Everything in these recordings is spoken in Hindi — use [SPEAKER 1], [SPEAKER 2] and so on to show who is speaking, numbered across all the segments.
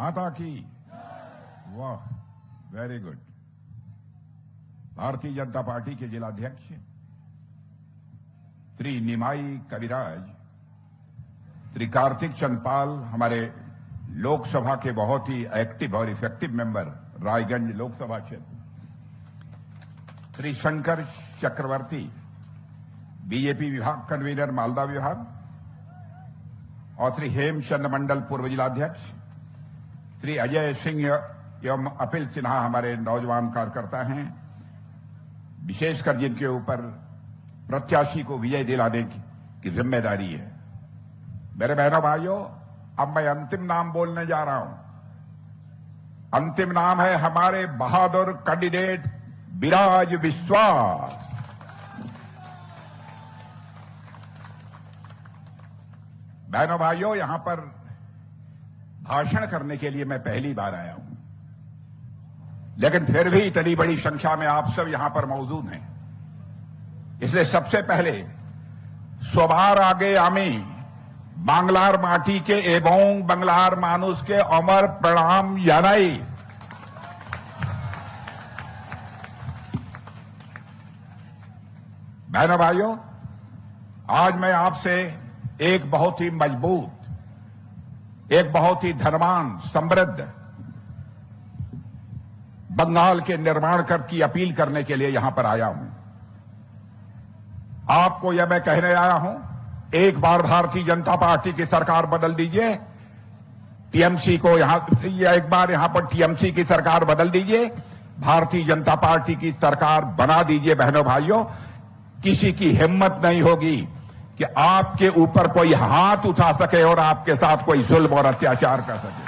[SPEAKER 1] माता की। वाह, very good. Bharatiya Janata party के जिलाध्यक्ष श्री निमाई कविराज, श्री कार्तिक चंदपाल, हमारे लोकसभा के बहुत ही एक्टिव और इफेक्टिव मेंबर रायगंज लोकसभा क्षेत्र, श्री शंकर चक्रवर्ती, बीजेपी विभाग कन्वीनर मालदा विभाग, और श्री हेमचंद मंडल पूर्व जिलाध्यक्ष, श्री अजय सिंह एवं अपिल सिन्हा हमारे नौजवान कार्यकर्ता हैं, विशेषकर जिनके ऊपर प्रत्याशी को विजय दिलाने की जिम्मेदारी है। मेरे बहनों भाइयों, अब मैं अंतिम नाम बोलने जा रहा हूं। अंतिम नाम है हमारे बहादुर कैंडिडेट विराज विश्वास। बहनों भाइयों, यहां पर भाषण करने के लिए मैं पहली बार आया हूं, लेकिन फिर भी इतनी बड़ी संख्या में आप सब यहां पर मौजूद हैं, इसलिए सबसे पहले सबार आगे आमी बांग्लार माटी के एवं बांग्लार मानुष के अमर प्रणाम जानाई। बहनों भाइयों, आज मैं आपसे एक बहुत ही मजबूत, एक बहुत ही धनवान, समृद्ध बंगाल के निर्माण की अपील करने के लिए यहां पर आया हूं। आपको यह मैं कहने आया हूं, एक बार भारतीय जनता पार्टी की सरकार बदल दीजिए, टीएमसी को एक बार यहां पर टीएमसी की सरकार बदल दीजिए, भारतीय जनता पार्टी की सरकार बना दीजिए। बहनों भाइयों, किसी की हिम्मत नहीं होगी कि आपके ऊपर कोई हाथ उठा सके और आपके साथ कोई जुल्म और अत्याचार कर सके।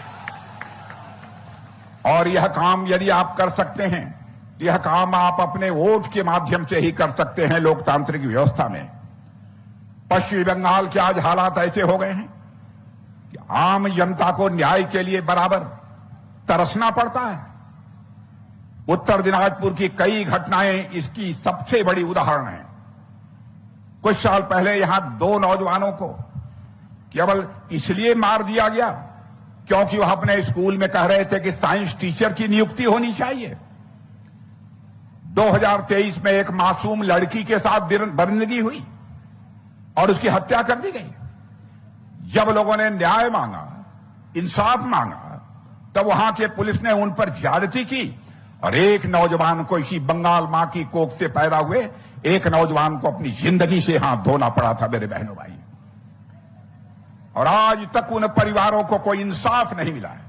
[SPEAKER 1] और यह काम यदि आप कर सकते हैं, यह काम आप अपने वोट के माध्यम से ही कर सकते हैं लोकतांत्रिक व्यवस्था में। पश्चिमी बंगाल के आज हालात ऐसे हो गए हैं कि आम जनता को न्याय के लिए बराबर तरसना पड़ता है। उत्तर दिनाजपुर की कई घटनाएं इसकी सबसे बड़ी उदाहरण है। कुछ साल पहले यहां 2 नौजवानों को केवल इसलिए मार दिया गया क्योंकि वह अपने स्कूल में कह रहे थे कि साइंस टीचर की नियुक्ति होनी चाहिए। 2023 में एक मासूम लड़की के साथ बदतमीजी हुई और उसकी हत्या कर दी गई। जब लोगों ने न्याय मांगा, इंसाफ मांगा, तब वहां के पुलिस ने उन पर ज्यादती की और एक नौजवान को, इसी बंगाल मां की कोख से पैदा हुए एक नौजवान को अपनी जिंदगी से हाथ धोना पड़ा था। मेरे बहनों भाई, और आज तक उन परिवारों को कोई इंसाफ नहीं मिला है।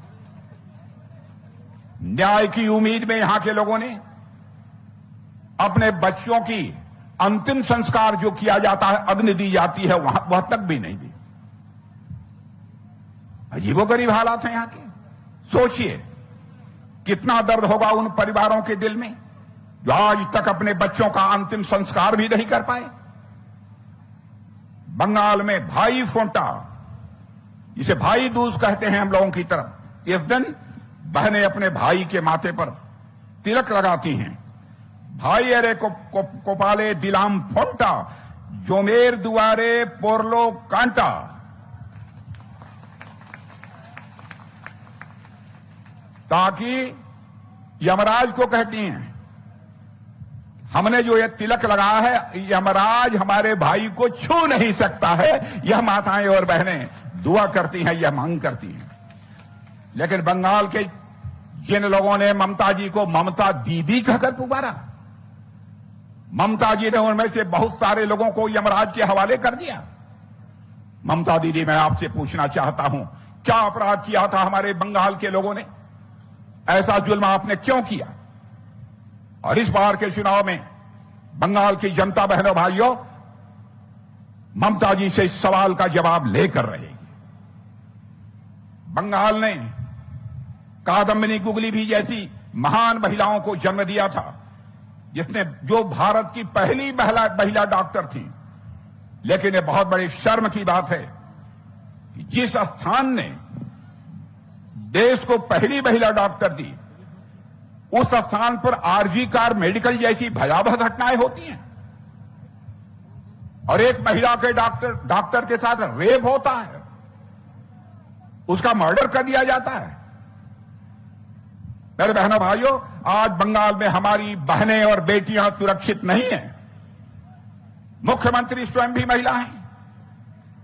[SPEAKER 1] न्याय की उम्मीद में यहां के लोगों ने अपने बच्चों की अंतिम संस्कार जो किया जाता है, अग्नि दी जाती है, वह तक भी नहीं दी। अजीबोगरीब हालात हैं यहां के। सोचिए कितना दर्द होगा उन परिवारों के दिल में जो आज तक अपने बच्चों का अंतिम संस्कार भी नहीं कर पाए। बंगाल में भाई फोंटा, जिसे भाई दूज कहते हैं हम लोगों की तरफ, इस दिन बहनें अपने भाई के माथे पर तिलक लगाती हैं। भाई अरे को पाले दिलाम फोंटा, जोमेर दुआरे पोरलो कांटा। ताकि यमराज को कहती हैं, हमने जो ये तिलक लगाया है, यमराज हमारे भाई को छू नहीं सकता है। यह माताएं और बहनें दुआ करती हैं, यह मांग करती हैं। लेकिन बंगाल के जिन लोगों ने ममता जी को ममता दीदी कहकर पुकारा, ममता जी ने उनमें से बहुत सारे लोगों को यमराज के हवाले कर दिया। ममता दीदी, मैं आपसे पूछना चाहता हूं, क्या अपराध किया था हमारे बंगाल के लोगों ने? ऐसा जुल्म आपने क्यों किया? और इस बार के चुनाव में बंगाल की जनता, बहनों भाइयों, ममता जी से इस सवाल का जवाब लेकर रहेगी। बंगाल ने कादम्बिनी गुगली भी जैसी महान महिलाओं को जन्म दिया था, जो भारत की पहली महिला डॉक्टर थी। लेकिन ये बहुत बड़ी शर्म की बात है कि जिस स्थान ने देश को पहली महिला डॉक्टर दी, उस स्थान पर आरजी कार मेडिकल जैसी भयावह घटनाएं होती हैं और एक महिला के डॉक्टर के साथ रेप होता है, उसका मर्डर कर दिया जाता है। मेरे बहनों भाइयों, आज बंगाल में हमारी बहनें और बेटियां सुरक्षित नहीं हैं। मुख्यमंत्री स्वयं भी महिला हैं,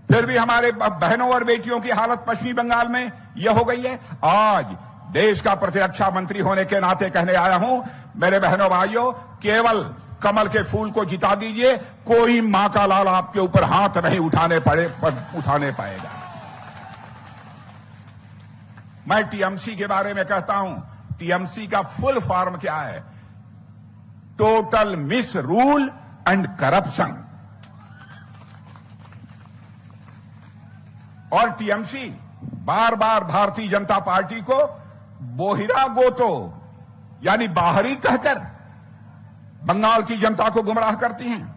[SPEAKER 1] फिर भी हमारे बहनों और बेटियों की हालत पश्चिमी बंगाल में यह हो गई है। आज देश का प्रतिरक्षा मंत्री होने के नाते कहने आया हूं, मेरे बहनों भाइयों, केवल कमल के फूल को जिता दीजिए, कोई मां का लाल आपके ऊपर हाथ नहीं उठाने पाएगा। मैं टीएमसी के बारे में कहता हूं, टीएमसी का फुल फॉर्म क्या है? Total miss rule and corruption. और टीएमसी बार बार भारतीय जनता पार्टी को बोहिरागोतो यानी बाहरी कहकर बंगाल की जनता को गुमराह करती हैं।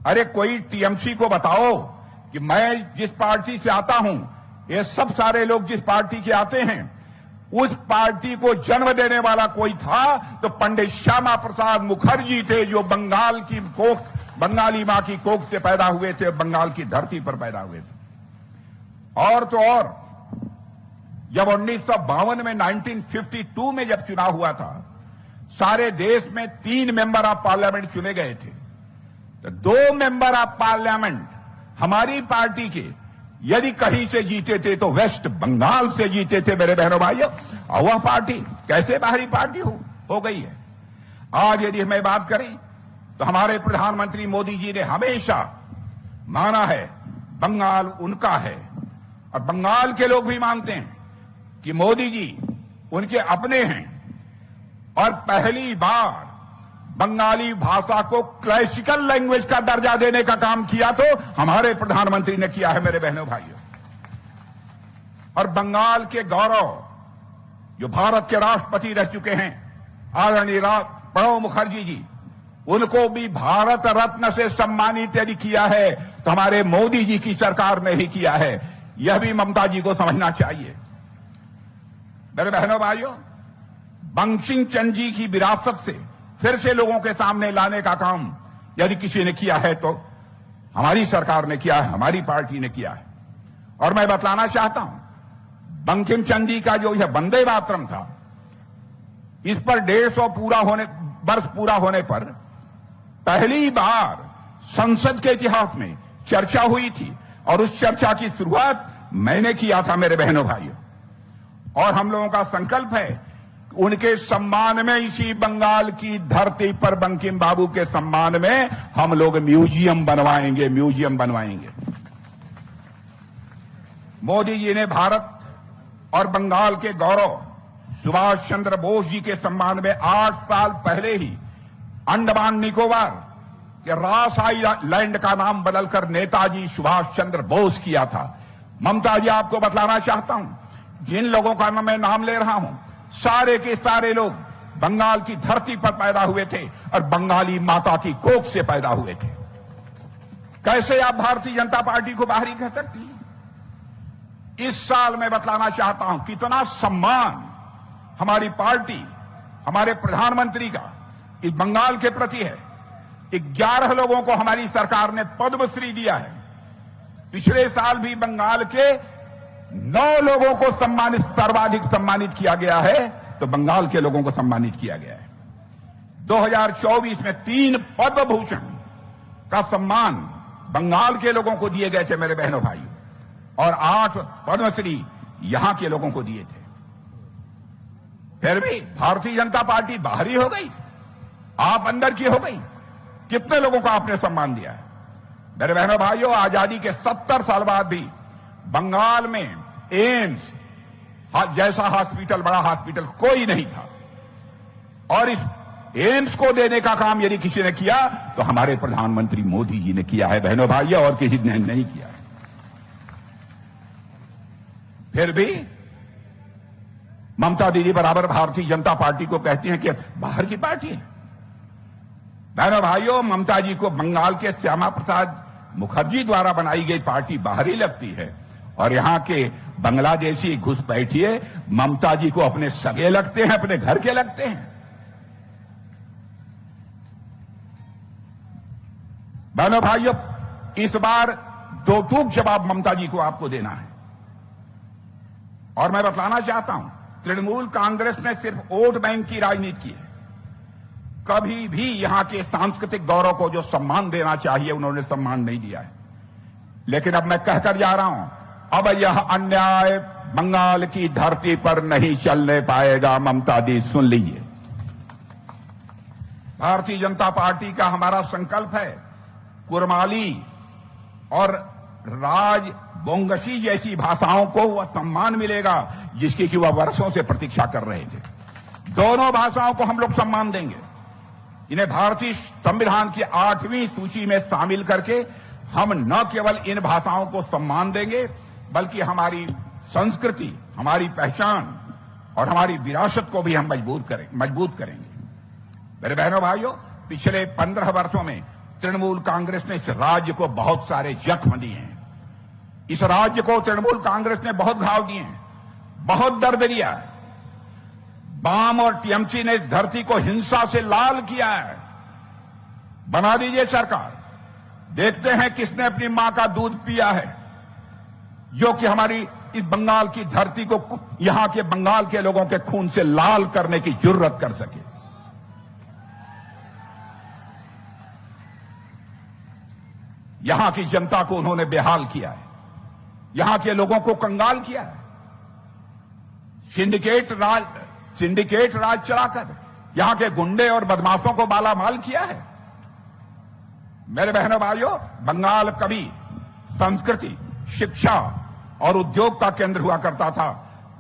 [SPEAKER 1] अरे कोई टीएमसी को बताओ कि मैं जिस पार्टी से आता हूं, ये सब सारे लोग जिस पार्टी के आते हैं, उस पार्टी को जन्म देने वाला कोई था तो पंडित श्यामा प्रसाद मुखर्जी थे, जो बंगाली मां की कोख से पैदा हुए थे, बंगाल की धरती पर पैदा हुए थे। और तो और जब 1952 में 1952 में जब चुनाव हुआ था, सारे देश में 3 मेंबर ऑफ पार्लियामेंट चुने गए थे, तो 2 मेंबर ऑफ पार्लियामेंट हमारी पार्टी के यदि कहीं से जीते थे तो वेस्ट बंगाल से जीते थे। मेरे बहनों भाइयों, और वह पार्टी कैसे बाहरी पार्टी हो गई है। आज यदि हमें बात करें तो हमारे प्रधानमंत्री मोदी जी ने हमेशा माना है बंगाल उनका है, और बंगाल के लोग भी मानते हैं कि मोदी जी उनके अपने हैं। और पहली बार बंगाली भाषा को क्लासिकल लैंग्वेज का दर्जा देने का काम किया तो हमारे प्रधानमंत्री ने किया है। मेरे बहनों भाइयों, और बंगाल के गौरव जो भारत के राष्ट्रपति रह चुके हैं आदरणीय प्रणब मुखर्जी जी, उनको भी भारत रत्न से सम्मानित यदि किया है तो हमारे मोदी जी की सरकार ने ही किया है। यह भी ममता जी को समझना चाहिए। मेरे बहनों भाइयों, बंकिम चंद्र जी की विरासत से फिर से लोगों के सामने लाने का काम यदि किसी ने किया है तो हमारी सरकार ने किया है, हमारी पार्टी ने किया है। और मैं बतलाना चाहता हूं, बंकिम चंद्र जी का जो यह वंदे मातरम था, इस पर 150 वर्ष पूरा होने पर पहली बार संसद के इतिहास में चर्चा हुई थी, और उस चर्चा की शुरुआत मैंने किया था। मेरे बहनों भाइयों, और हम लोगों का संकल्प है उनके सम्मान में, इसी बंगाल की धरती पर बंकिम बाबू के सम्मान में हम लोग म्यूजियम बनवाएंगे। मोदी जी ने भारत और बंगाल के गौरव सुभाष चंद्र बोस जी के सम्मान में 8 साल पहले ही अंडमान निकोबार के रास आइलैंड का नाम बदलकर नेताजी सुभाष चंद्र बोस किया था। ममता जी, आपको बतलाना चाहता हूं, जिन लोगों का मैं नाम ले रहा हूं, सारे के सारे लोग बंगाल की धरती पर पैदा हुए थे और बंगाली माता की कोख से पैदा हुए थे। कैसे आप भारतीय जनता पार्टी को बाहरी कह सकती हैं? इस साल मैं बतलाना चाहता हूं कितना सम्मान हमारी पार्टी, हमारे प्रधानमंत्री का इस बंगाल के प्रति है। 11 लोगों को हमारी सरकार ने पद्मश्री दिया है। पिछले साल भी बंगाल के 9 लोगों को सर्वाधिक सम्मानित किया गया है, तो बंगाल के लोगों को सम्मानित किया गया है। 2024 में 3 पद्म भूषण का सम्मान बंगाल के लोगों को दिए गए थे मेरे बहनों भाइयों, और 8 पद्मश्री यहां के लोगों को दिए थे। फिर भी भारतीय जनता पार्टी बाहरी हो गई, आप अंदर की हो गई। कितने लोगों को आपने सम्मान दिया है? मेरे बहनों भाइयों, आजादी के 70 साल बाद भी बंगाल में एम्स जैसा हॉस्पिटल, बड़ा हॉस्पिटल कोई नहीं था, और इस एम्स को देने का काम यदि किसी ने किया तो हमारे प्रधानमंत्री मोदी जी ने किया है बहनों भाइयों, और किसी ने नहीं किया है। फिर भी ममता दीदी बराबर भारतीय जनता पार्टी को कहती हैं कि बाहर की पार्टी है। बहनों भाइयों, ममता जी को बंगाल के श्यामा प्रसाद मुखर्जी द्वारा बनाई गई पार्टी बाहरी लगती है, और यहां के बांग्लादेशी घुसपैठिए ममता जी को अपने सगे लगते हैं, अपने घर के लगते हैं। बहनों भाइयों, इस बार 2 टूक जवाब ममता जी को आपको देना है, और मैं बतलाना चाहता हूं तृणमूल कांग्रेस ने सिर्फ वोट बैंक की राजनीति की है। कभी भी यहां के सांस्कृतिक गौरव को जो सम्मान देना चाहिए उन्होंने सम्मान नहीं दिया है। लेकिन अब मैं कहकर जा रहा हूं, अब यह अन्याय बंगाल की धरती पर नहीं चलने पाएगा। ममता दी सुन लीजिए, भारतीय जनता पार्टी का हमारा संकल्प है कुरमाली और राज बोंगशी जैसी भाषाओं को वह सम्मान मिलेगा जिसकी कि वह वर्षों से प्रतीक्षा कर रहे थे। दोनों भाषाओं को हम लोग सम्मान देंगे। इन्हें भारतीय संविधान की 8वीं सूची में शामिल करके हम न केवल इन भाषाओं को सम्मान देंगे बल्कि हमारी संस्कृति, हमारी पहचान और हमारी विरासत को भी हम मजबूत करेंगे। मेरे बहनों भाइयों, पिछले 15 वर्षों में तृणमूल कांग्रेस ने इस राज्य को बहुत सारे जख्म दिए हैं। इस राज्य को तृणमूल कांग्रेस ने बहुत घाव दिए हैं, बहुत दर्द दिया है। वाम और टीएमसी ने इस धरती को हिंसा से लाल किया है। बना दीजिए सरकार, देखते हैं किसने अपनी मां का दूध पिया है जो कि हमारी इस बंगाल की धरती को, यहां के बंगाल के लोगों के खून से लाल करने की जुर्रत कर सके। यहां की जनता को उन्होंने बेहाल किया है, यहां के लोगों को कंगाल किया है। सिंडिकेट राज चलाकर यहां के गुंडे और बदमाशों को मालामाल किया है। मेरे बहनों भाइयों, बंगाल कभी संस्कृति, शिक्षा और उद्योग का केंद्र हुआ करता था,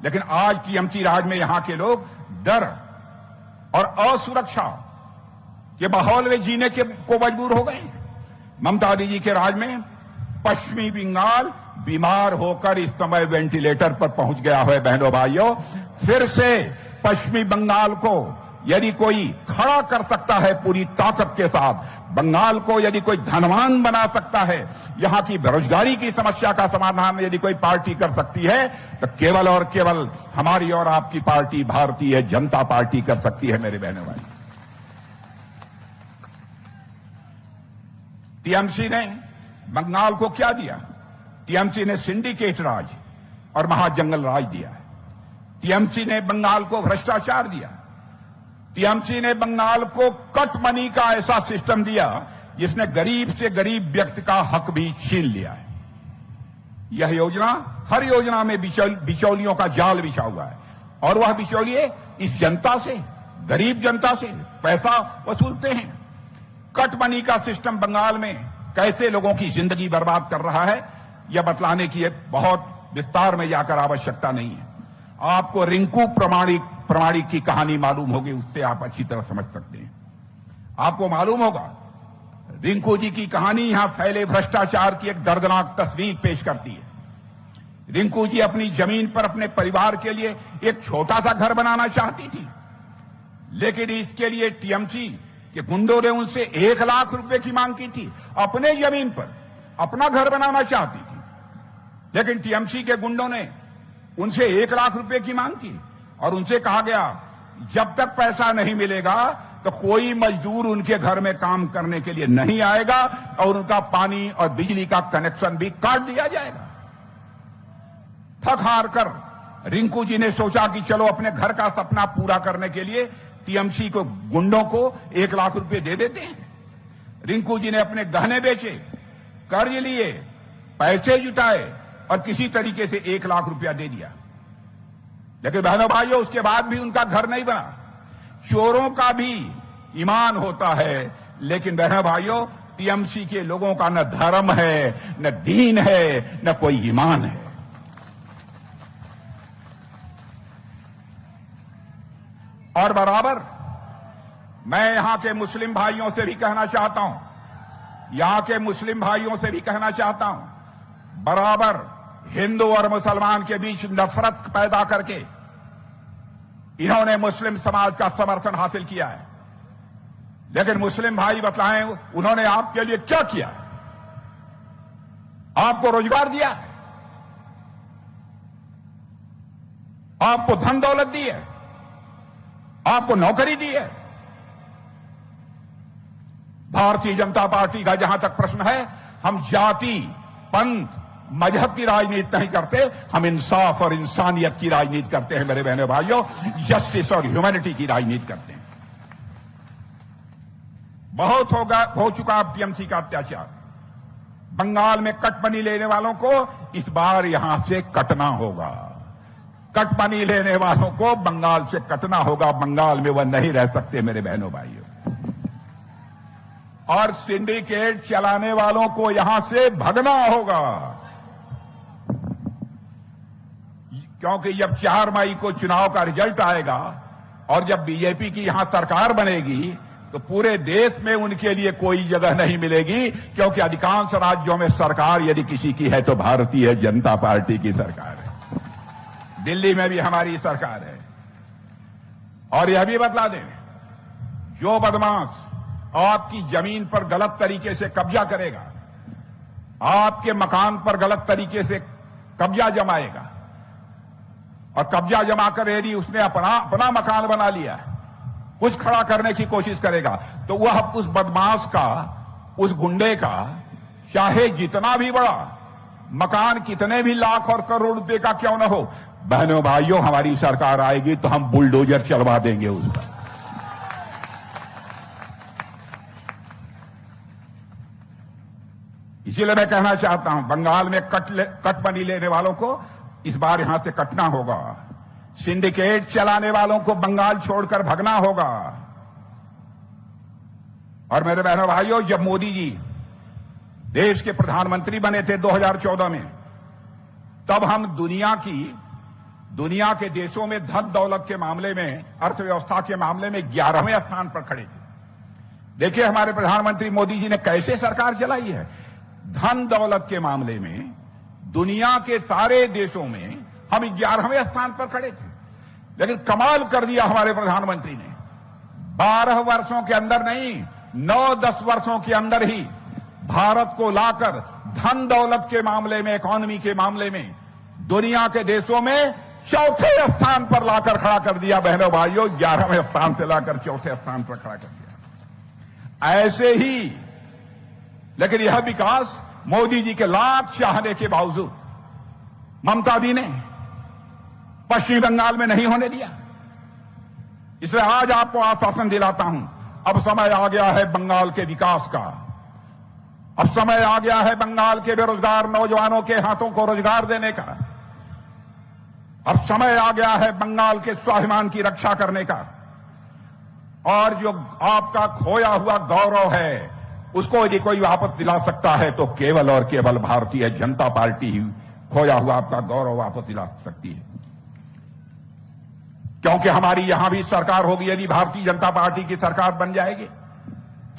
[SPEAKER 1] लेकिन आज टीएमसी राज में यहां के लोग डर और असुरक्षा के माहौल में जीने को मजबूर हो गए। ममता दीदी के राज में पश्चिमी बंगाल बीमार होकर इस समय वेंटिलेटर पर पहुंच गया है। बहनों भाइयों, फिर से पश्चिमी बंगाल को यदि कोई खड़ा कर सकता है पूरी ताकत के साथ, बंगाल को यदि कोई धनवान बना सकता है, यहां की बेरोजगारी की समस्या का समाधान यदि कोई पार्टी कर सकती है तो केवल और केवल हमारी और आपकी पार्टी भारतीय जनता पार्टी कर सकती है। मेरे बहनों भाई, टीएमसी ने बंगाल को क्या दिया? टीएमसी ने सिंडिकेट राज और महाजंगल राज दिया है। टीएमसी ने बंगाल को भ्रष्टाचार दिया। टीएमसी ने बंगाल को कट मनी का ऐसा सिस्टम दिया जिसने गरीब से गरीब व्यक्ति का हक भी छीन लिया है। यह योजना, हर योजना में बिचौलियों का जाल बिछा हुआ है और वह बिचौलिए इस जनता से, गरीब जनता से पैसा वसूलते हैं। कट मनी का सिस्टम बंगाल में कैसे लोगों की जिंदगी बर्बाद कर रहा है, यह बतलाने की बहुत विस्तार में जाकर आवश्यकता नहीं है। आपको रिंकू प्रमाणिक की कहानी मालूम होगी, उससे आप अच्छी तरह समझ सकते हैं। आपको मालूम होगा, रिंकू जी की कहानी यहां फैले भ्रष्टाचार की एक दर्दनाक तस्वीर पेश करती है। रिंकू जी अपनी जमीन पर अपने परिवार के लिए एक छोटा सा घर बनाना चाहती थी, लेकिन इसके लिए टीएमसी के गुंडों ने उनसे 1 लाख रुपए की मांग की थी। अपने जमीन पर अपना घर बनाना चाहती थी, लेकिन टीएमसी के गुंडों ने उनसे 1 लाख रुपए की मांग की और उनसे कहा गया जब तक पैसा नहीं मिलेगा तो कोई मजदूर उनके घर में काम करने के लिए नहीं आएगा और उनका पानी और बिजली का कनेक्शन भी काट दिया जाएगा। थक हार कर रिंकू जी ने सोचा कि चलो अपने घर का सपना पूरा करने के लिए टीएमसी को, गुंडों को 1 लाख रुपए दे देते हैं। रिंकू जी ने अपने गहने बेचे, कर्ज लिए, पैसे जुटाए और किसी तरीके से 1 लाख रुपया दे दिया। लेकिन बहनों भाइयों, उसके बाद भी उनका घर नहीं बना। चोरों का भी ईमान होता है, लेकिन बहनों भाइयों, टीएमसी के लोगों का न धर्म है, न दीन है, न कोई ईमान है। और बराबर मैं यहां के मुस्लिम भाइयों से भी कहना चाहता हूं, यहां के मुस्लिम भाइयों से भी कहना चाहता हूं, बराबर हिंदू और मुसलमान के बीच नफरत पैदा करके इन्होंने मुस्लिम समाज का समर्थन हासिल किया है। लेकिन मुस्लिम भाई बतलाएं, उन्होंने आपके लिए क्या किया? आपको रोजगार दिया, आपको धन दौलत दी है, आपको नौकरी दी है। भारतीय जनता पार्टी का जहां तक प्रश्न है, हम जाति, पंथ मजहब की राजनीति नहीं करते, हम इंसाफ और इंसानियत की राजनीति करते हैं मेरे बहनों भाइयों, जस्टिस और ह्यूमैनिटी की राजनीति करते हैं। बहुत हो चुका अब टीएमसी का अत्याचार। बंगाल में कटमनी लेने वालों को इस बार यहां से कटना होगा। कटमनी लेने वालों को बंगाल से कटना होगा। बंगाल में वह नहीं रह सकते मेरे बहनों भाइयों। और सिंडिकेट चलाने वालों को यहां से भगना होगा, क्योंकि जब 4 मई को चुनाव का रिजल्ट आएगा और जब बीजेपी की यहां सरकार बनेगी तो पूरे देश में उनके लिए कोई जगह नहीं मिलेगी, क्योंकि अधिकांश राज्यों में सरकार यदि किसी की है तो भारतीय जनता पार्टी की सरकार है। दिल्ली में भी हमारी सरकार है। और यह भी बतला दें, जो बदमाश आपकी जमीन पर गलत तरीके से कब्जा करेगा, आपके मकान पर गलत तरीके से कब्जा जमाएगा और कब्जा जमाकर यदि उसने अपना मकान बना लिया, कुछ खड़ा करने की कोशिश करेगा, तो वह उस बदमाश का, उस गुंडे का, चाहे जितना भी बड़ा मकान, कितने भी लाख और करोड़ रुपए का क्यों न हो, बहनों भाइयों, हमारी सरकार आएगी तो हम बुलडोजर चलवा देंगे उस पर। इसीलिए मैं कहना चाहता हूं, बंगाल में कटमनी लेने वालों को इस बार यहां से कटना होगा। सिंडिकेट चलाने वालों को बंगाल छोड़कर भगना होगा। और मेरे बहनों भाइयों, जब मोदी जी देश के प्रधानमंत्री बने थे 2014 में, तब हम दुनिया के देशों में धन दौलत के मामले में, अर्थव्यवस्था के मामले में 11वें स्थान पर खड़े थे। देखिए हमारे प्रधानमंत्री मोदी जी ने कैसे सरकार चलाई है। धन दौलत के मामले में दुनिया के सारे देशों में हम 11वें स्थान पर खड़े थे। लेकिन कमाल कर दिया हमारे प्रधानमंत्री ने, 12 वर्षों के अंदर नहीं, 9-10 वर्षों के अंदर ही भारत को लाकर धन दौलत के मामले में, इकोनॉमी के मामले में दुनिया के देशों में 4थे स्थान पर लाकर खड़ा कर दिया। बहनों भाइयों, 11वें स्थान से लाकर 4थे स्थान पर खड़ा कर दिया। ऐसे ही, लेकिन यह विकास मोदी जी के लाख चाहने के बावजूद ममता दी ने पश्चिम बंगाल में नहीं होने दिया। इसलिए आज आपको आश्वासन दिलाता हूं, अब समय आ गया है बंगाल के विकास का। अब समय आ गया है बंगाल के बेरोजगार नौजवानों के हाथों को रोजगार देने का। अब समय आ गया है बंगाल के स्वाभिमान की रक्षा करने का। और जो आपका खोया हुआ गौरव है, उसको यदि कोई वापस दिला सकता है तो केवल और केवल भारतीय जनता पार्टी ही खोया हुआ आपका गौरव वापस दिला सकती है। क्योंकि हमारी यहां भी सरकार होगी, यदि भारतीय जनता पार्टी की सरकार बन जाएगी।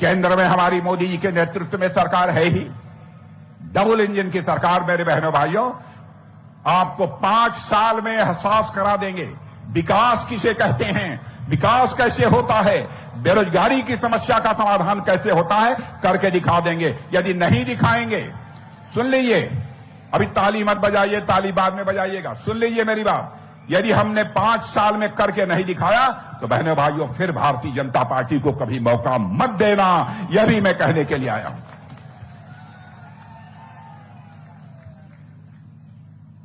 [SPEAKER 1] केंद्र में हमारी मोदी जी के नेतृत्व में सरकार है ही, डबल इंजन की सरकार। मेरे बहनों भाइयों, आपको 5 साल में एहसास करा देंगे विकास किसे कहते हैं, विकास कैसे होता है, बेरोजगारी की समस्या का समाधान कैसे होता है, करके दिखा देंगे। यदि नहीं दिखाएंगे, सुन लीजिए, अभी ताली मत बजाइए, ताली बाद में बजाइएगा, सुन लीजिए मेरी बात। यदि हमने 5 साल में करके नहीं दिखाया तो बहनों भाइयों, फिर भारतीय जनता पार्टी को कभी मौका मत देना। यह भी मैं कहने के लिए आया हूं।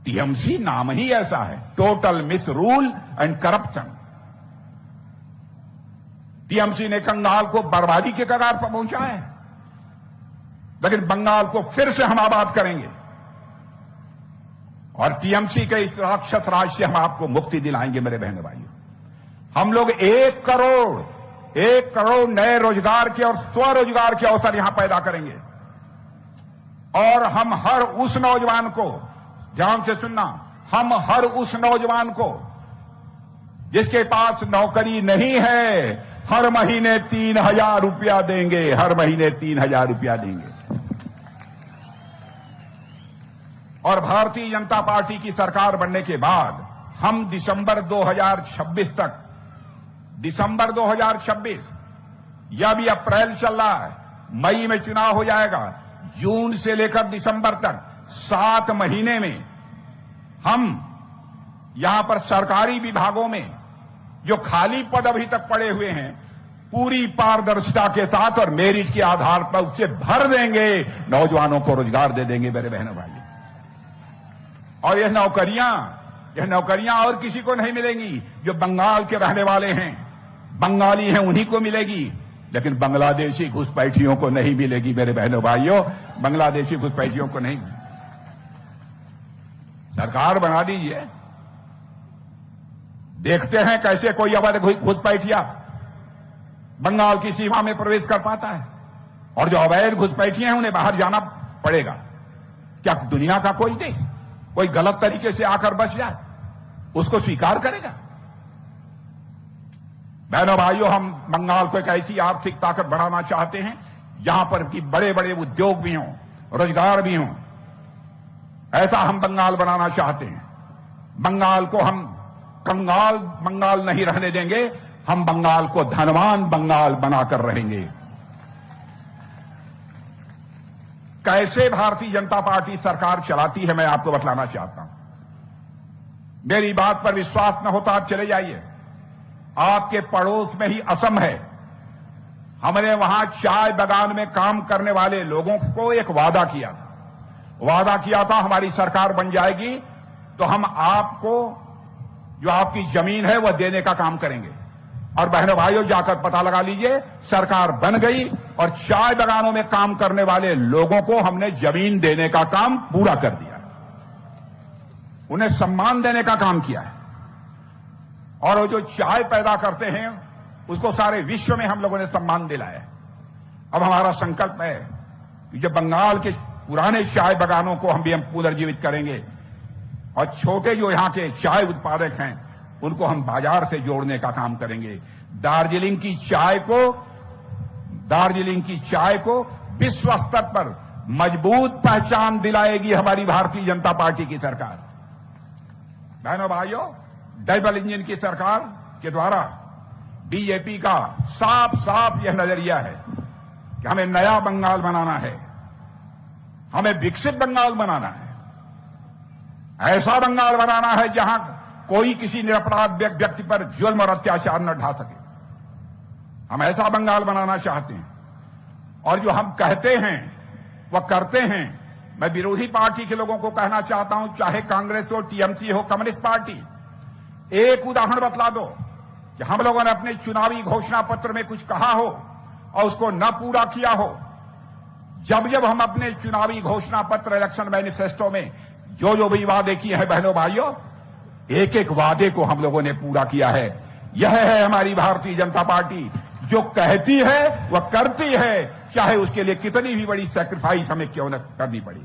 [SPEAKER 1] टीएमसी नाम ही ऐसा है, टोटल मिसरूल एंड करप्शन। टीएमसी ने बंगाल को बर्बादी के कगार पर पहुंचाया है, लेकिन बंगाल को फिर से हम आबाद करेंगे। और टीएमसी के इस राक्षस राज से हम आपको मुक्ति दिलाएंगे मेरे बहनों भाइयों। हम लोग 1 करोड़ नए रोजगार के और स्वरोजगार के अवसर यहां पैदा करेंगे। और हम हर उस नौजवान को, ध्यान से सुनना, हम हर उस नौजवान को जिसके पास नौकरी नहीं है, हर महीने 3,000 रुपया देंगे। हर महीने 3,000 रुपया देंगे। और भारतीय जनता पार्टी की सरकार बनने के बाद हम दिसंबर 2026, या भी अप्रैल चल रहा है, मई में चुनाव हो जाएगा, जून से लेकर दिसंबर तक 7 महीने में हम यहां पर सरकारी विभागों में जो खाली पद अभी तक पड़े हुए हैं, पूरी पारदर्शिता के साथ और मेरिट के आधार पर उसे भर देंगे, नौजवानों को रोजगार दे देंगे मेरे बहनों भाई। और यह नौकरियां और किसी को नहीं मिलेंगी। जो बंगाल के रहने वाले हैं, बंगाली हैं, उन्हीं को मिलेगी, लेकिन बांग्लादेशी घुसपैठियों को नहीं मिलेगी। मेरे बहनों भाइयों, बांग्लादेशी घुसपैठियों को नहीं। सरकार बना दीजिए, देखते हैं कैसे कोई अवैध घुसपैठिया बंगाल की सीमा में प्रवेश कर पाता है। और जो अवैध घुसपैठिए हैं उन्हें बाहर जाना पड़ेगा। क्या दुनिया का कोई देश कोई गलत तरीके से आकर बच जाए, उसको स्वीकार करेगा? बहनों भाइयों, हम बंगाल को एक ऐसी आर्थिक ताकत बढ़ाना चाहते हैं जहां पर कि बड़े बड़े उद्योग भी हों, रोजगार भी हों। ऐसा हम बंगाल बनाना चाहते हैं। बंगाल को हम कंगाल बंगाल नहीं रहने देंगे, हम बंगाल को धनवान बंगाल बनाकर रहेंगे। कैसे भारतीय जनता पार्टी सरकार चलाती है मैं आपको बतलाना चाहता हूं। मेरी बात पर विश्वास न होता आप चले जाइए। आपके पड़ोस में ही असम है। हमने वहां चाय बागान में काम करने वाले लोगों को एक वादा किया था हमारी सरकार बन जाएगी तो हम आपको जो आपकी जमीन है वह देने का काम करेंगे। और बहनों भाइयों, जाकर पता लगा लीजिए, सरकार बन गई और चाय बागानों में काम करने वाले लोगों को हमने जमीन देने का काम पूरा कर दिया, उन्हें सम्मान देने का काम किया है। और वो जो चाय पैदा करते हैं उसको सारे विश्व में हम लोगों ने सम्मान दिलाया है। अब हमारा संकल्प है कि जब बंगाल के पुराने चाय बागानों को हम पुनर्जीवित करेंगे और छोटे जो यहां के चाय उत्पादक हैं उनको हम बाजार से जोड़ने का काम करेंगे। दार्जिलिंग की चाय को विश्व स्तर पर मजबूत पहचान दिलाएगी हमारी भारतीय जनता पार्टी की सरकार। बहनों भाइयों, डबल इंजन की सरकार के द्वारा बीजेपी का साफ साफ यह नजरिया है कि हमें नया बंगाल बनाना है, हमें विकसित बंगाल बनाना है, ऐसा बंगाल बनाना है जहां कोई किसी निरपराध व्यक्ति पर जुल्म और अत्याचार न ढा सके। हम ऐसा बंगाल बनाना चाहते हैं और जो हम कहते हैं वह करते हैं। मैं विरोधी पार्टी के लोगों को कहना चाहता हूं, चाहे कांग्रेस हो, टीएमसी हो, कम्युनिस्ट पार्टी, एक उदाहरण बतला दो कि हम लोगों ने अपने चुनावी घोषणा पत्र में कुछ कहा हो और उसको न पूरा किया हो। जब हम अपने चुनावी घोषणा पत्र, इलेक्शन मैनिफेस्टो में जो भी वादे किए हैं, बहनों भाइयों, एक एक वादे को हम लोगों ने पूरा किया है। यह है हमारी भारतीय जनता पार्टी, जो कहती है वह करती है, चाहे उसके लिए कितनी भी बड़ी सैक्रिफाइस हमें क्यों न करनी पड़ी।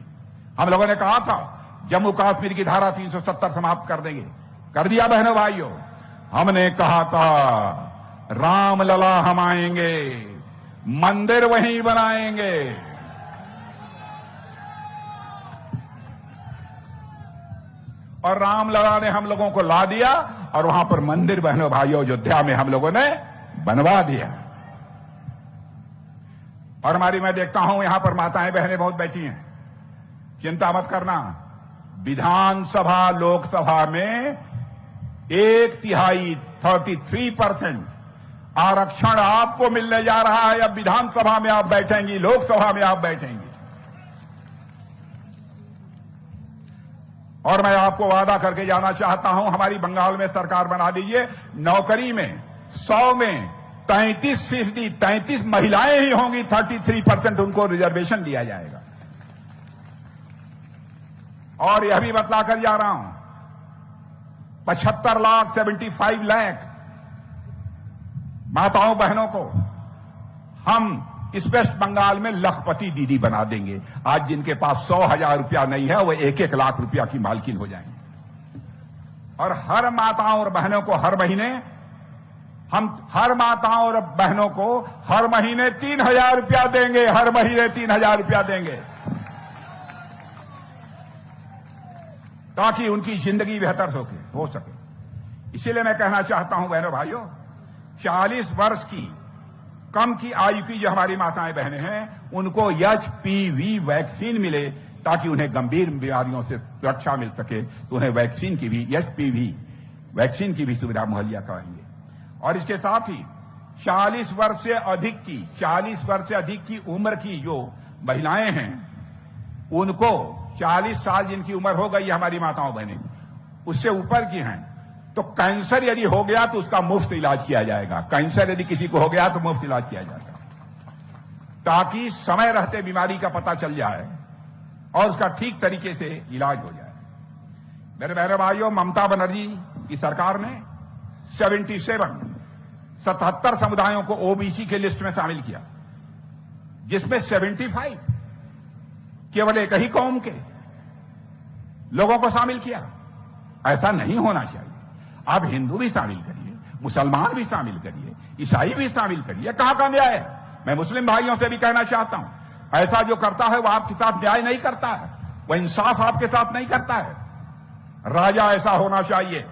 [SPEAKER 1] हम लोगों ने कहा था जम्मू कश्मीर की धारा 370 समाप्त कर देंगे, कर दिया बहनों भाइयों। हमने कहा था रामलला हम आएंगे, मंदिर वहीं बनाएंगे। और रामलला ने हम लोगों को ला दिया और वहां पर मंदिर, बहनों भाइयों, अयोध्या में हम लोगों ने बनवा दिया। और मैं देखता हूं यहां पर माताएं बहनें बहुत बैठी हैं। चिंता मत करना, विधानसभा लोकसभा में 1/3 33% आरक्षण आपको मिलने जा रहा है। अब विधानसभा में आप बैठेंगी, लोकसभा में आप बैठेंगी। और मैं आपको वादा करके जाना चाहता हूं, हमारी बंगाल में सरकार बना दीजिए, नौकरी में 100 में 33% महिलाएं ही होंगी, 33% उनको रिजर्वेशन दिया जाएगा। और यह भी बतला कर जा रहा हूं, 75 लाख माताओं बहनों को हम इस वेस्ट बंगाल में लखपति दीदी बना देंगे। आज जिनके पास 100,000 रुपया नहीं है, वो 1-1 लाख रुपया की मालकिन हो जाएंगे। और हर माताओं और बहनों को हर महीने 3,000 रुपया देंगे, हर महीने 3,000 रुपया देंगे, ताकि उनकी जिंदगी बेहतर हो सके। इसीलिए मैं कहना चाहता हूं बहनों भाइयों, 40 वर्ष की कम की आयु की जो हमारी माताएं बहनें हैं, उनको HPV वैक्सीन मिले, ताकि उन्हें गंभीर बीमारियों से सुरक्षा मिल सके। तो उन्हें वैक्सीन की भी, HPV वैक्सीन की भी सुविधा मुहैया कराएंगे। और इसके साथ ही 40 वर्ष से अधिक की उम्र की जो महिलाएं हैं, उनको 40 साल जिनकी उम्र हो गई है हमारी माताओं बहनें उससे ऊपर की हैं, तो कैंसर यदि हो गया तो उसका मुफ्त इलाज किया जाएगा। कैंसर यदि किसी को हो गया तो मुफ्त इलाज किया जाएगा, ताकि समय रहते बीमारी का पता चल जाए और उसका ठीक तरीके से इलाज हो जाए। मेरे बहनों भाइयों, ममता बनर्जी की सरकार ने 77 समुदायों को ओबीसी के लिस्ट में शामिल किया, जिसमें 75 केवल एक ही कौम के लोगों को शामिल किया। ऐसा नहीं होना चाहिए। आप हिंदू भी शामिल करिए, मुसलमान भी शामिल करिए, ईसाई भी शामिल करिए। कहां का न्याय है? मैं मुस्लिम भाइयों से भी कहना चाहता हूं, ऐसा जो करता है वो आपके साथ न्याय नहीं करता है, वो इंसाफ आपके साथ नहीं करता है। राजा ऐसा होना चाहिए,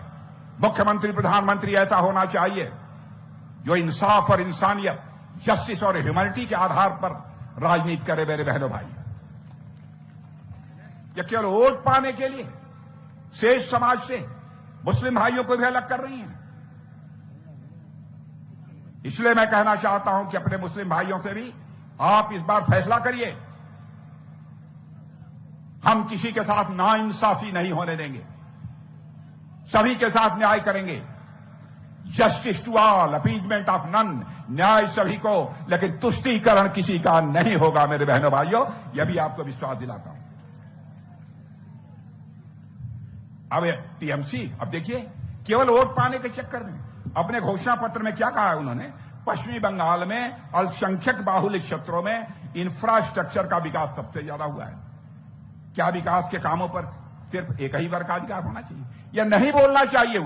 [SPEAKER 1] मुख्यमंत्री प्रधानमंत्री ऐसा होना चाहिए जो इंसाफ और इंसानियत, जस्टिस और ह्यूमैनिटी के आधार पर राजनीति करे। मेरे बहनों भाई, ये केवल वोट पाने के लिए शेष समाज से मुस्लिम भाइयों को भी अलग कर रही हैं। इसलिए मैं कहना चाहता हूं कि अपने मुस्लिम भाइयों से भी आप इस बार फैसला करिए। हम किसी के साथ नाइंसाफी नहीं होने देंगे, सभी के साथ न्याय करेंगे। Justice to all, appeasement of none, न्याय सभी को, लेकिन तुष्टीकरण किसी का नहीं होगा। मेरे बहनों भाइयों, यह भी आपको विश्वास दिलाता हूं। अब टीएमसी, अब देखिए, केवल वोट पाने के चक्कर में अपने घोषणा पत्र में क्या कहा है उन्होंने? पश्चिमी बंगाल में अल्पसंख्यक बाहुल्य क्षेत्रों में इंफ्रास्ट्रक्चर का विकास सबसे ज्यादा हुआ है। क्या विकास के कामों पर सिर्फ एक ही वर्ग का अधिकार होना चाहिए? या नहीं बोलना चाहिए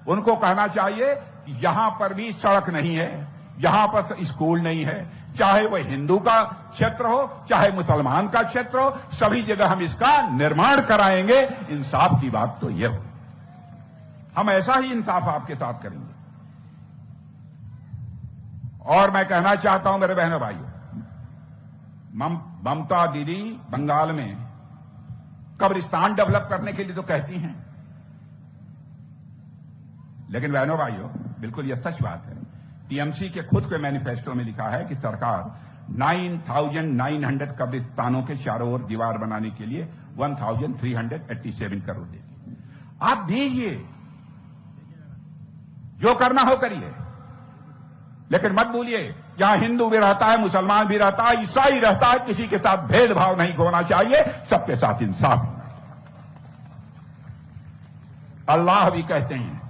[SPEAKER 1] उनको कहना चाहिए कि यहां पर भी सड़क नहीं है, यहां पर स्कूल नहीं है, चाहे वह हिंदू का क्षेत्र हो चाहे मुसलमान का क्षेत्र हो, सभी जगह हम इसका निर्माण कराएंगे। इंसाफ की बात तो यह हो, हम ऐसा ही इंसाफ आपके साथ करेंगे। और मैं कहना चाहता हूं मेरे बहनों भाइयों, ममता दीदी बंगाल में कब्रिस्तान डेवलप करने के लिए तो कहती हैं, लेकिन बहनों भाइयों, बिल्कुल यह सच बात है। टीएमसी के खुद के मैनिफेस्टो में लिखा है कि सरकार 9,900 कब्रिस्तानों के चारों ओर दीवार बनाने के लिए 1,387 करोड़ देगी। आप दीजिए, जो करना हो करिए, लेकिन मत भूलिए यहां हिंदू भी रहता है, मुसलमान भी रहता है, ईसाई रहता है, किसी के साथ भेदभाव नहीं होना चाहिए, सबके साथ इंसाफ होना चाहिए। अल्लाह भी कहते हैं,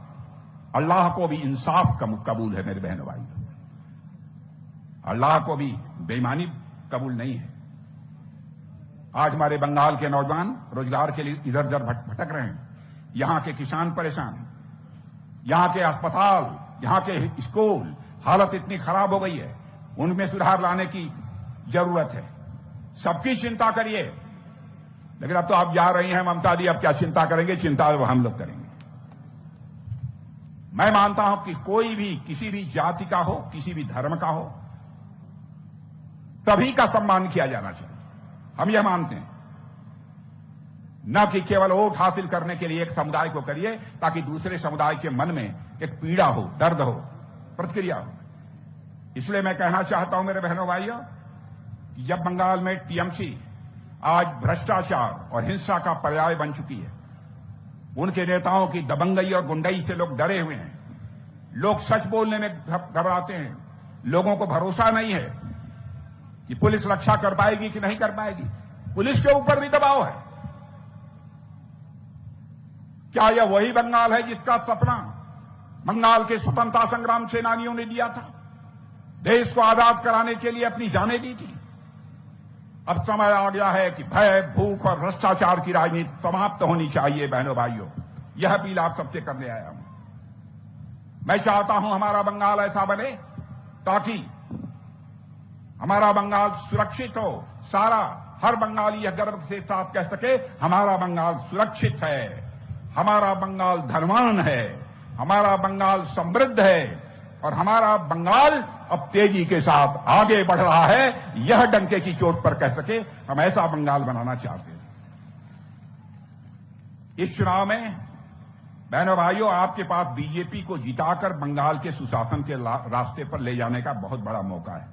[SPEAKER 1] अल्लाह को भी इंसाफ कबूल है। मेरे बहनों भाई, अल्लाह को भी बेईमानी कबूल नहीं है। आज हमारे बंगाल के नौजवान रोजगार के लिए इधर उधर भटक रहे हैं, यहां के किसान परेशान हैं, यहां के अस्पताल, यहां के स्कूल हालत इतनी खराब हो गई है, उनमें सुधार लाने की जरूरत है। सबकी चिंता करिए, लेकिन अब तो आप जा रही हैं ममता दी, अब क्या चिंता करेंगे? चिंता वो हम लोग करेंगे। मैं मानता हूं कि कोई भी किसी भी जाति का हो, किसी भी धर्म का हो, सभी का सम्मान किया जाना चाहिए। हम यह मानते हैं, न कि केवल वोट हासिल करने के लिए एक समुदाय को करिए ताकि दूसरे समुदाय के मन में एक पीड़ा हो, दर्द हो, प्रतिक्रिया हो। इसलिए मैं कहना चाहता हूं मेरे बहनों भाइयों, जब बंगाल में टीएमसी आज भ्रष्टाचार और हिंसा का पर्याय बन चुकी है, उनके नेताओं की दबंगई और गुंडई से लोग डरे हुए हैं, लोग सच बोलने में घबराते हैं, लोगों को भरोसा नहीं है कि पुलिस रक्षा कर पाएगी कि नहीं कर पाएगी। पुलिस के ऊपर भी दबाव है। क्या यह वही बंगाल है जिसका सपना बंगाल के स्वतंत्रता संग्राम सेनानियों ने दिया था? देश को आजाद कराने के लिए अपनी जानें दी थी। अब समय आ गया है कि भय, भूख और भ्रष्टाचार की राजनीति समाप्त होनी चाहिए। बहनों भाइयों, यह अपील आप सबसे करने आया हूं। मैं चाहता हूं हमारा बंगाल ऐसा बने ताकि हमारा बंगाल सुरक्षित हो, हर बंगाली यह गर्व के साथ कह सके, हमारा बंगाल सुरक्षित है, हमारा बंगाल धर्मांध है, हमारा बंगाल समृद्ध है और हमारा बंगाल अब तेजी के साथ आगे बढ़ रहा है। यह डंके की चोट पर कह सके, हम ऐसा बंगाल बनाना चाहते हैं। इस चुनाव में बहनों भाइयों, आपके पास बीजेपी को जिताकर बंगाल के सुशासन के रास्ते पर ले जाने का बहुत बड़ा मौका है।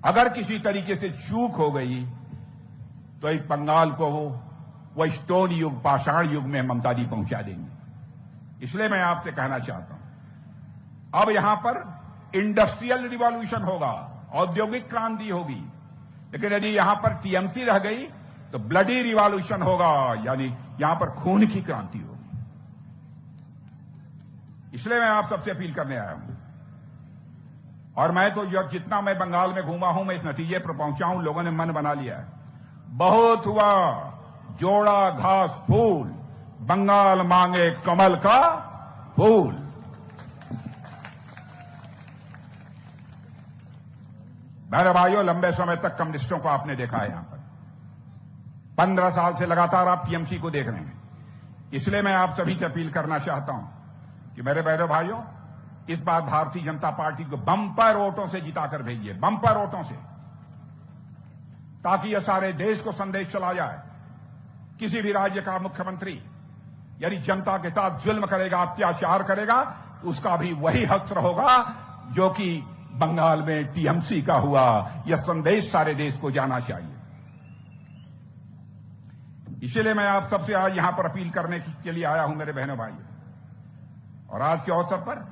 [SPEAKER 1] अगर किसी तरीके से चूक हो गई तो इस बंगाल को वो स्टोन युग, पाषाण युग में ममता दी पहुंचा देंगे। इसलिए मैं आपसे कहना चाहता हूं, अब यहां पर इंडस्ट्रियल रिवॉल्यूशन होगा, औद्योगिक क्रांति होगी, लेकिन यदि यहां पर टीएमसी रह गई तो ब्लडी रिवॉल्यूशन होगा, यानी यहां पर खून की क्रांति होगी। इसलिए मैं आप सबसे अपील करने आया हूं, और मैं तो जितना मैं बंगाल में घूमा हूं, मैं इस नतीजे पर पहुंचा हूं, लोगों ने मन बना लिया है। बहुत हुआ जोड़ा घास फूल, बंगाल मांगे कमल का फूल। मेरे भाइयों, लंबे समय तक कम्युनिस्टों को आपने देखा है यहां पर, 15 साल से लगातार आप टीएमसी को देख रहे हैं। इसलिए मैं आप सभी से अपील करना चाहता हूं कि मेरे बहनों भाइयों, इस बार भारतीय जनता पार्टी को बम्पर वोटों से जिताकर भेजिए, बम्पर वोटों से, ताकि यह सारे देश को संदेश चला जाए। किसी भी राज्य का मुख्यमंत्री यदि जनता के साथ जुल्म करेगा, अत्याचार करेगा, तो उसका भी वही हश्र होगा जो कि बंगाल में टीएमसी का हुआ। यह संदेश सारे देश को जाना चाहिए। इसलिए मैं आप सबसे आज यहां पर अपील करने के लिए आया हूं मेरे बहनों भाइयों, और आज के अवसर पर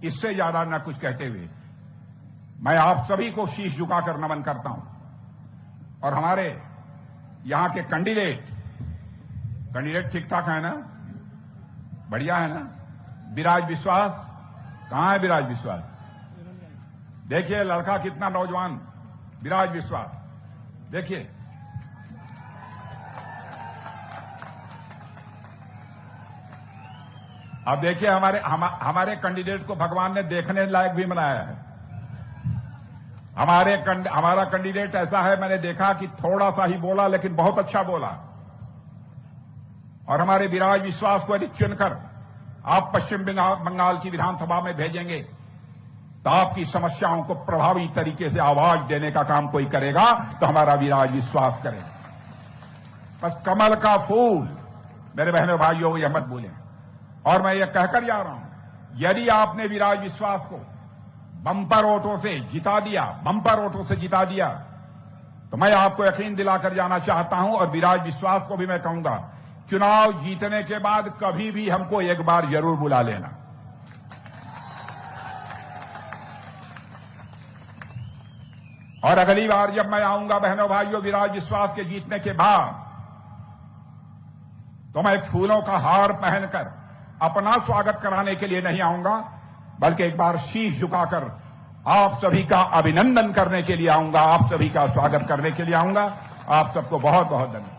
[SPEAKER 1] इससे ज्यादा न कुछ कहते हुए मैं आप सभी को शीश झुकाकर नमन करता हूं। और हमारे यहां के कैंडिडेट ठीक ठाक है ना, बढ़िया है ना। विराज विश्वास कहां है? विराज विश्वास देखिए, लड़का कितना नौजवान, विराज विश्वास देखिए। अब देखिए, हमारे कैंडिडेट को भगवान ने देखने लायक भी बनाया है। हमारा कैंडिडेट ऐसा है, मैंने देखा कि थोड़ा सा ही बोला लेकिन बहुत अच्छा बोला। और हमारे विराज विश्वास को यदि चुनकर आप पश्चिम बंगाल की विधानसभा में भेजेंगे तो आपकी समस्याओं को प्रभावी तरीके से आवाज देने का काम कोई करेगा तो हमारा विराज विश्वास करेगा। बस कमल का फूल, मेरे बहनों भाइयों, यह मत भूलें। और मैं यह कहकर जा रहा हूं, यदि आपने विराज विश्वास को बम्पर वोटों से जिता दिया, तो मैं आपको यकीन दिलाकर जाना चाहता हूं, और विराज विश्वास को भी मैं कहूंगा, चुनाव जीतने के बाद कभी भी हमको एक बार जरूर बुला लेना। और अगली बार जब मैं आऊंगा बहनों भाइयों विराज विश्वास के जीतने के बाद, तो मैं फूलों का हार पहनकर अपना स्वागत कराने के लिए नहीं आऊंगा, बल्कि एक बार शीश झुकाकर आप सभी का अभिनंदन करने के लिए आऊंगा, आप सभी का स्वागत करने के लिए आऊंगा। आप सबको बहुत बहुत धन्यवाद।